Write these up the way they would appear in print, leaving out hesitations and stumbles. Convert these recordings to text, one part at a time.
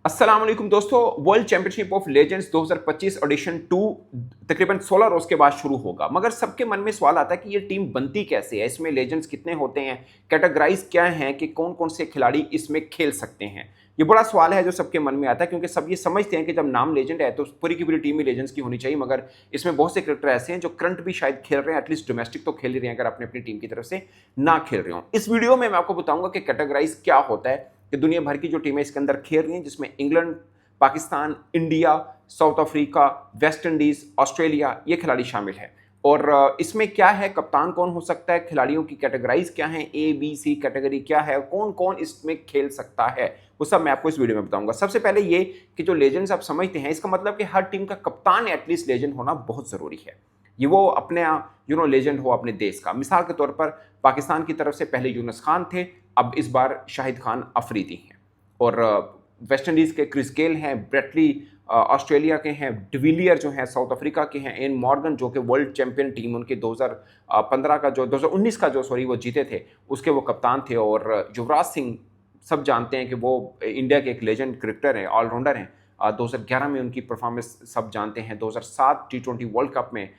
अस्सलाम वालेकुम दोस्तों। World championship of legends 2025 edition 2 तकरीबन 16 रोज के बाद शुरू होगा। मगर सबके मन में सवाल आता है कि ये टीम बनती कैसे है, इसमें लेजेंड्स कितने होते हैं, कैटेगराइज क्या हैं कि कौन कौन से खिलाड़ी इसमें खेल सकते हैं। ये बड़ा सवाल है जो सबके मन में आता है, क्योंकि सब ये समझते हैं कि जब नाम लेजेंड है तो पूरी की पूरी टीम ही लेजेंड्स की होनी चाहिए। मगर इसमें बहुत से क्रिकेटर ऐसे हैं जो करंट भी शायद खेल रहे हैं, एटलीस्ट डोमेस्टिक तो खेल ही रहे हैं, अगर अपने अपनी टीम की तरफ से ना खेल रहे हो। इस वीडियो में मैं आपको बताऊंगा कि कैटेगराइज क्या होता है, कि दुनिया भर की जो टीमें इसके अंदर खेल रही हैं, जिसमें England, Pakistan, India, south Africa, West Indies, Australia, ये खिलाड़ी शामिल है। और इसमें क्या है, कप्तान कौन हो सकता है, खिलाड़ियों की कैटेगराइज क्या है, ए बी सी कैटेगरी क्या है, कौन कौन इसमें खेल सकता है, वो सब मैं आपको इस वीडियो में बताऊंगा। सबसे पहले ये कि जो लेजेंड्स आप समझते हैं, इसका मतलब कि हर टीम का कप्तान एटलीस्ट लेजेंड होना बहुत जरूरी है। ये वो अपने लेजेंड हो अपने देश का। मिसाल के तौर पर पाकिस्तान की तरफ से पहले यूनुस खान थे, अब इस बार शाहिद खान अफरीदी हैं। और वेस्ट इंडीज़ के क्रिस गेल हैं, ब्रेटली ऑस्ट्रेलिया के हैं, डिविलियर जो हैं साउथ अफ्रीका के हैं, एन मॉर्गन जो कि वर्ल्ड चैंपियन टीम उनके 2015 का जो 2019 का जो वो जीते थे, उसके वो कप्तान थे। और युवराज सिंह सब जानते हैं कि वो इंडिया के एक लेजेंड क्रिकेटर हैं, ऑलराउंडर हैं। 2011 में उनकी परफॉर्मेंस सब जानते हैं, 2007 T20 वर्ल्ड कप में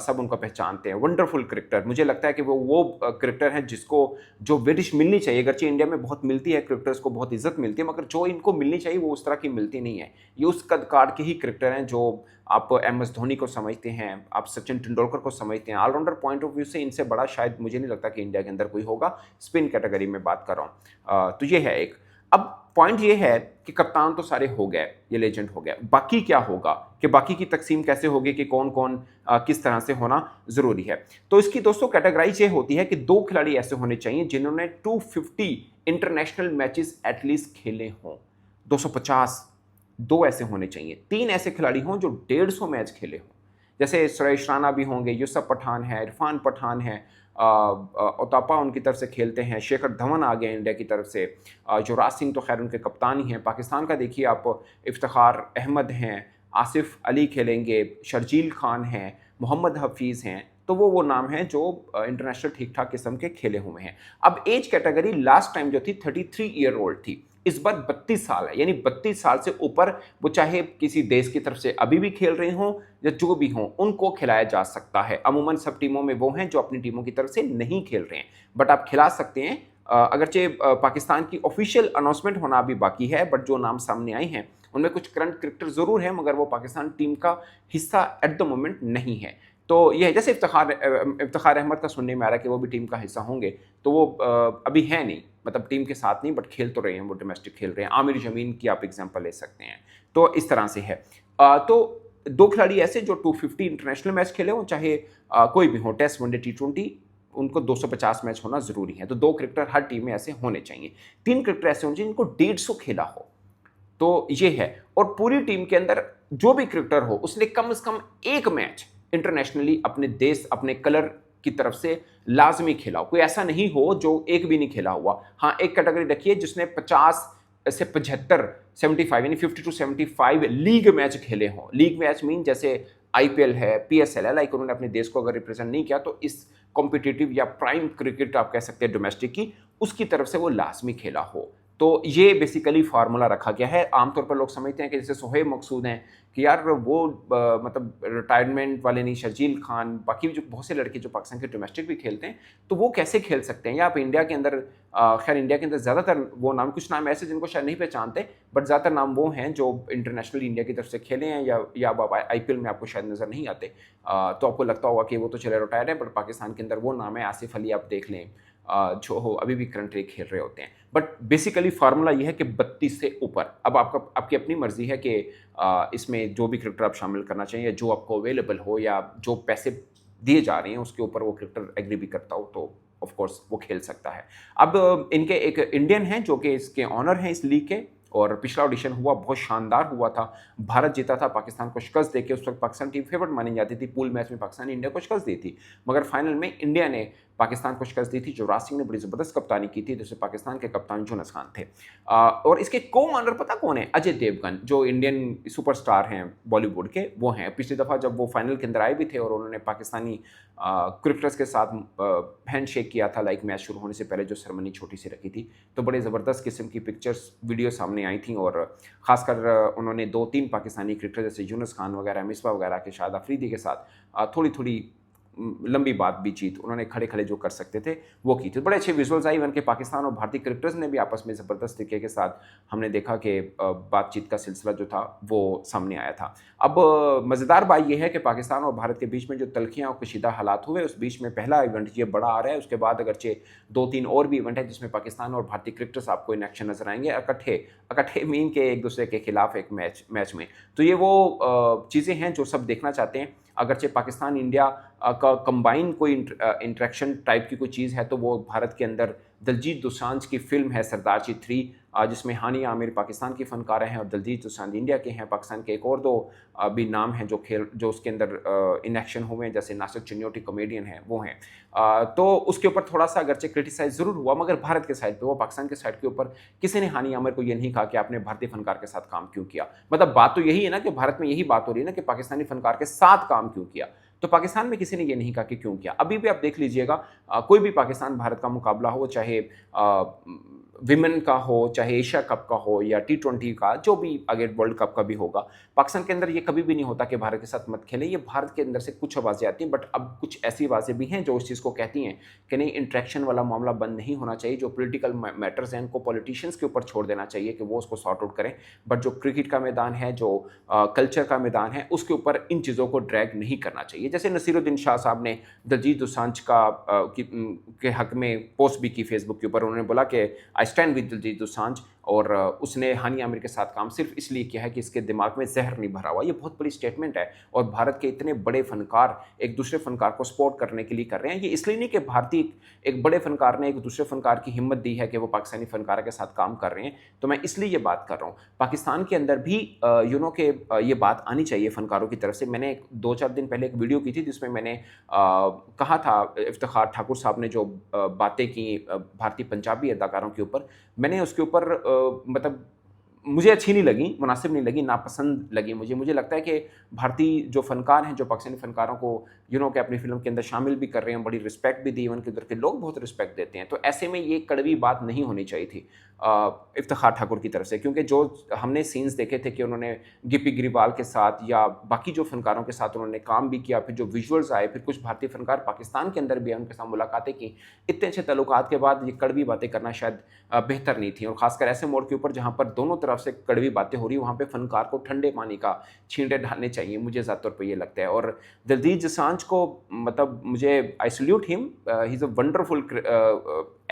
सब उनको पहचानते हैं। वंडरफुल क्रिकेटर, मुझे लगता है कि वो क्रिकेटर हैं जिसको जो विदिश मिलनी चाहिए। अगरचे इंडिया में बहुत मिलती है, क्रिकेटर्स को बहुत इज्जत मिलती है, मगर जो इनको मिलनी चाहिए वो उस तरह की मिलती नहीं है। ये उस कद काट के ही क्रिकेटर हैं जो आप MS धोनी को समझते हैं, आप सचिन तेंदुलकर को समझते हैं। ऑलराउंडर पॉइंट ऑफ व्यू से इनसे बड़ा शायद मुझे नहीं लगता कि इंडिया के अंदर कोई होगा। स्पिन कैटेगरी में बात कर रहा हूँ। तो ये है एक। अब पॉइंट ये है कि कप्तान तो सारे हो गए, ये लेजेंड हो गया, बाकी क्या होगा, कि बाकी की तकसीम कैसे होगी, कि कौन कौन किस तरह से होना जरूरी है। तो इसकी दोस्तों कैटेगराइज ये होती है कि 2 खिलाड़ी ऐसे होने चाहिए जिन्होंने 250 इंटरनेशनल मैचेस एटलीस्ट खेले हों। 250 2 ऐसे होने चाहिए। 3 ऐसे खिलाड़ी हों जो 150 मैच खेले हों, जैसे सुरेश राणा भी होंगे, यूसुफ पठान है, इरफान पठान है, ओतापा उनकी तरफ से खेलते हैं, शेखर धवन आ गए इंडिया की तरफ से, युवराज सिंह तो खैर उनके कप्तान ही हैं। पाकिस्तान का देखिए आप, इफ्तिखार अहमद हैं, आसिफ अली खेलेंगे, शर्जील खान हैं, मोहम्मद हफीज़ हैं। तो वो नाम हैं जो इंटरनेशनल ठीक ठाक किस्म के खेले हुए हैं। अब एज कैटेगरी लास्ट टाइम जो थी 33 ईयर ओल्ड थी, इस बार 32 साल है, यानी 32 साल से ऊपर वो चाहे किसी देश की तरफ से अभी भी खेल रहे हों या जो भी हों, उनको खिलाया जा सकता है। अमूमन सब टीमों में वो हैं जो अपनी टीमों की तरफ से नहीं खेल रहे हैं, बट आप खिला सकते हैं। अगरचे पाकिस्तान की ऑफिशियल अनाउंसमेंट होना अभी बाकी है, बट जो नाम सामने आए हैं उनमें कुछ करंट क्रिकेटर ज़रूर हैं, मगर वो पाकिस्तान टीम का हिस्सा एट द मोमेंट नहीं है। तो ये है, जैसे इफ्तिखार अहमद का सुनने में आ रहा है कि वो भी टीम का हिस्सा होंगे, तो वो अभी है नहीं, मतलब टीम के साथ नहीं, बट खेल तो रहे हैं, वो डोमेस्टिक खेल रहे हैं। आमिर जमीन की आप एग्जांपल ले सकते हैं। तो इस तरह से है। तो 2 खिलाड़ी ऐसे जो 250 इंटरनेशनल मैच खेले हों, चाहे कोई भी हो, टेस्ट, वनडे, T20, उनको 250 मैच होना जरूरी है। तो 2 क्रिकेटर हर टीम में ऐसे होने चाहिए। 3 क्रिकेटर ऐसे होने चाहिए जिनको 150 खेला हो। तो ये है। और पूरी टीम के अंदर जो भी क्रिकेटर हो, उसने कम से कम एक मैच इंटरनेशनली अपने देश, अपने कलर की तरफ से लाजमी खेला हो। कोई ऐसा नहीं हो जो एक भी नहीं खेला हुआ। हाँ, एक कैटेगरी रखिए जिसने 50 से 75, 75 यानी 50 to 75 लीग मैच खेले हों। लीग मैच मीन जैसे IPL है, PSL है, लाइक उन्होंने अपने देश को अगर रिप्रेजेंट नहीं किया तो इस कॉम्पिटिटिव या प्राइम क्रिकेट आप कह सकते हैं डोमेस्टिक की, उसकी तरफ से वो लाजमी खेला हो। तो ये बेसिकली फार्मूला रखा गया है। आमतौर पर लोग समझते हैं कि जैसे सोहेब मकसूद हैं कि यार वो मतलब रिटायरमेंट वाले नहीं, शर्जील खान, बाकी भी जो बहुत से लड़के जो पाकिस्तान के डोमेस्टिक भी खेलते हैं, तो वो कैसे खेल सकते हैं। या आप इंडिया के अंदर, खैर इंडिया के अंदर ज़्यादातर वो नाम, कुछ नाम ऐसे जिनको शायद नहीं पहचानते, बट ज़्यादातर नाम वो हैं जो इंटरनेशनल इंडिया की तरफ से खेले हैं, या अब IPL में आपको शायद नज़र नहीं आते। तो आपको लगता होगा कि वो तो चले रिटायर हैं, बट पाकिस्तान के अंदर वो नाम है, आसिफ अली आप देख लें, जो हो अभी भी करंटली खेल रहे होते हैं। बट बेसिकली फार्मूला ये है कि 32 से ऊपर। अब आपकी अपनी मर्जी है कि इसमें जो भी क्रिकेटर आप शामिल करना चाहिए, जो आपको अवेलेबल हो या जो पैसे दिए जा रहे हैं उसके ऊपर वो क्रिकेटर एग्री भी करता हो, तो ऑफ कोर्स वो खेल सकता है। अब इनके एक इंडियन हैं जो कि इसके ऑनर हैं इस लीग के, और पिछला ऑडिशन हुआ, बहुत शानदार हुआ था। भारत जीता था पाकिस्तान को शिकस्त देके। उस वक्त पाकिस्तान टीम फेवरेट मानी जाती थी, पूल मैच में पाकिस्तान ने इंडिया को शिकस्त दी थी, मगर फाइनल में इंडिया ने पाकिस्तान को शिकस्त दी थी। युवराज सिंह ने बड़ी ज़बरदस्त कप्तानी की थी, जिससे पाकिस्तान के कप्तान यूनुस खान थे। और इसके को ऑनर पता कौन है? अजय देवगन, जो इंडियन सुपरस्टार हैं बॉलीवुड के, वो हैं। पिछली दफ़ा जब वो फाइनल के अंदर आए भी थे और उन्होंने पाकिस्तानी क्रिकेटर्स के साथ हैंड शेक किया था, लाइक मैच शुरू होने से पहले जो सेरेमनी छोटी सी रखी थी, तो बड़े ज़बरदस्त किस्म की पिक्चर्स वीडियो सामने आई थी। और ख़ासकर उन्होंने 2-3 पाकिस्तानी क्रिकेटर जैसे यूनुस खान वगैरह, मिसबा वगैरह के, शाहिद अफरीदी के साथ थोड़ी थोड़ी लंबी बात भी चीत उन्होंने खड़े खड़े जो कर सकते थे वो की थी। बड़े अच्छे विजुअल्स आई, उनके पाकिस्तान और भारतीय क्रिकेटर्स ने भी आपस में ज़बरदस्त तरीके के साथ हमने देखा कि बातचीत का सिलसिला जो था वो सामने आया था। अब मज़ेदार बात यह है कि पाकिस्तान और भारत के बीच में जो तलखियाँ और कशीदा हालात हुए, उस बीच में पहला इवेंट ये बड़ा आ रहा है। उसके बाद अगरचे 2-3 और भी इवेंट है जिसमें पाकिस्तान और भारतीय क्रिकेटर्स आपको इन एक्शन नजर आएंगे, इकट्ठे मीन के एक दूसरे के खिलाफ एक मैच में। तो ये वो चीज़ें हैं जो सब देखना चाहते हैं। अगरचे पाकिस्तान इंडिया का कंबाइन कोई इंटरेक्शन टाइप की कोई चीज़ है, तो वो भारत के अंदर दलजीत दोसांझ की फ़िल्म है सरदारजी 3, जिसमें हानिया आमिर पाकिस्तान की फ़नकारा हैं और दलजीत दोसांझ इंडिया के हैं। पाकिस्तान के एक और दो भी नाम हैं जो उसके अंदर इन एक्शन हुए हैं, जैसे नासिर चिन्योटी कॉमेडियन हैं, वो हैं। तो उसके ऊपर थोड़ा सा अगरचे क्रिटिसाइज़ ज़रूर हुआ, मगर भारत के साइड पे, वो पाकिस्तान के साइड के ऊपर किसी ने हानिया आमिर को ये नहीं कहा कि आपने भारतीय फ़नकार के साथ काम क्यों किया। मतलब बात तो यही है ना कि भारत में यही बात हो रही है ना कि पाकिस्तानी फ़नकार के साथ काम क्यों किया। तो पाकिस्तान में किसी ने ये नहीं कहा कि क्यों किया। अभी भी आप देख लीजिएगा, कोई भी पाकिस्तान भारत का मुकाबला हो, चाहे विमेन का हो, चाहे एशिया कप का हो या T20 का, जो भी आगे वर्ल्ड कप का भी होगा, पाकिस्तान के अंदर ये कभी भी नहीं होता कि भारत के साथ मत खेलें। ये भारत के अंदर से कुछ आवाज़ें आती हैं, बट अब कुछ ऐसी आवाज़ें भी हैं जो उस चीज़ को कहती हैं कि नहीं, इंटरेक्शन वाला मामला बंद नहीं होना चाहिए। जो पॉलिटिकल मैटर्स हैं उनको पॉलिटिशियंस के ऊपर छोड़ देना चाहिए कि वो उसको सॉर्ट आउट करें, बट जो क्रिकेट का मैदान है, जो कल्चर का मैदान है, उसके ऊपर इन चीज़ों को ड्रैग नहीं करना चाहिए। जैसे नसीरुद्दीन शाह साहब ने दलजीत दोसांझ के हक में पोस्ट भी की फेसबुक के ऊपर। उन्होंने बोला कि I stand with Diljit Dosanjh, और उसने हानिया आमिर के साथ काम सिर्फ इसलिए किया है कि इसके दिमाग में जहर नहीं भरा हुआ। ये बहुत बड़ी स्टेटमेंट है, और भारत के इतने बड़े फनकार एक दूसरे फनकार को सपोर्ट करने के लिए कर रहे हैं। ये इसलिए नहीं कि भारतीय एक बड़े फनकार ने एक दूसरे फनकार की हिम्मत दी है कि वो पाकिस्तानी फनकार के साथ काम कर रहे हैं, तो मैं इसलिए ये बात कर रहा हूँ। पाकिस्तान के अंदर भी के ये बात आनी चाहिए फनकारों की तरफ से। मैंने 2-4 दिन पहले एक वीडियो की थी जिसमें मैंने कहा था, इफ्तिखार ठाकुर साहब ने जो बातें की भारतीय पंजाबी अदाकारों के ऊपर, मैंने उसके ऊपर मतलब मुझे अच्छी नहीं लगी, मुनासिब नहीं लगी, नापसंद लगी मुझे लगता है कि भारतीय जो फ़नकार हैं, जो पाकिस्तानी फ़नकारों को के अपनी फ़िल्म के अंदर शामिल भी कर रहे हैं, बड़ी रिस्पेक्ट भी दी, उनके उधर के लोग बहुत रिस्पेक्ट देते हैं। तो ऐसे में ये कड़वी बात नहीं होनी चाहिए थी इफ्तिखार ठाकुर की तरफ से, क्योंकि जो हमने सीन्स देखे थे कि उन्होंने गिप्पी ग्रेवाल के साथ या बाकी जो फ़नकारों के साथ उन्होंने काम भी किया, फिर जो विजुअल्स आए, फिर कुछ भारतीय फ़नकार पाकिस्तान के अंदर भी आए, उनके साथ मुलाकातें की, इतने अच्छे ताल्लुकात के बाद ये कड़वी बातें करना शायद बेहतर नहीं थी। और ख़ासकर ऐसे मोड़ के ऊपर जहाँ पर दोनों तरफ से कड़वी बातें हो रही है, वहाँ पे फ़नकार को ठंडे पानी का छींटे डालने चाहिए, मुझे ज़्यादा तौर पे ये लगता है। और दलजीत दोसांझ को मतलब मुझे आई salute him, he is a wonderful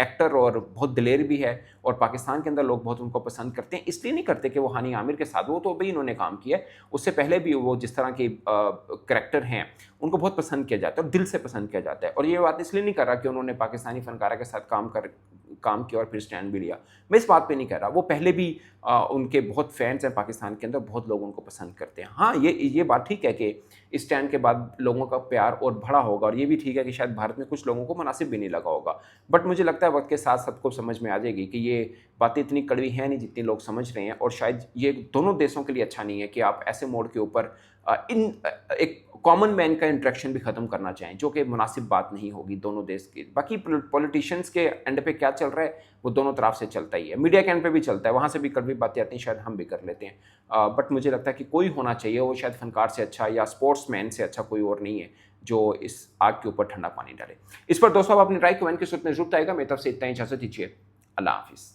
actor और बहुत दिलेर भी है, और पाकिस्तान के अंदर लोग बहुत उनको पसंद करते हैं। इसलिए नहीं करते कि वो हानिया आमिर के साथ, वो तो अभी इन्होंने काम किया है, उससे पहले भी वो जिस तरह के करैक्टर हैं उनको बहुत पसंद किया जाता है और दिल से पसंद किया जाता है। और ये बात इसलिए नहीं कर रहा कि उन्होंने पाकिस्तानी फ़नकारा के साथ काम किया और फिर स्टैंड भी लिया, मैं इस बात पे नहीं कह रहा। वो पहले भी उनके बहुत फैंस हैं पाकिस्तान के अंदर, बहुत लोग उनको पसंद करते हैं। हाँ, ये बात ठीक है कि इस स्टैंड के बाद लोगों का प्यार और बढ़ा होगा, और ये भी ठीक है कि शायद भारत में कुछ लोगों को मुनासिब भी नहीं लगा होगा, बट मुझे लगता है वक्त के साथ सबको समझ में आ जाएगी कि ये बातें इतनी कड़वी हैं नहीं जितनी लोग समझ रहे हैं। और शायद ये दोनों देशों के लिए अच्छा नहीं है कि आप ऐसे मोड़ के ऊपर एक कॉमन मैन का इंटरेक्शन भी ख़त्म करना चाहें, जो कि मुनासिब बात नहीं होगी दोनों देश की। बाकी पॉलिटिशियंस के एंड पे क्या चल रहा है वो दोनों तरफ से चलता ही है, मीडिया के एंड पे भी चलता है, वहाँ से भी कड़वी बातें आती हैं, शायद हम भी कर लेते हैं। बट मुझे लगता है कि कोई होना चाहिए, वो शायद फनकार से अच्छा या स्पोर्ट्समैन से अच्छा कोई और नहीं है जो इस आग के ऊपर ठंडा पानी डाले। इस पर दोस्तों आप अपनी राय कमेंट की सूरत में जरूर आएगा। मेरी तरफ से इतना ही, इजाज़त दीजिए, अल्लाह हाफिज़।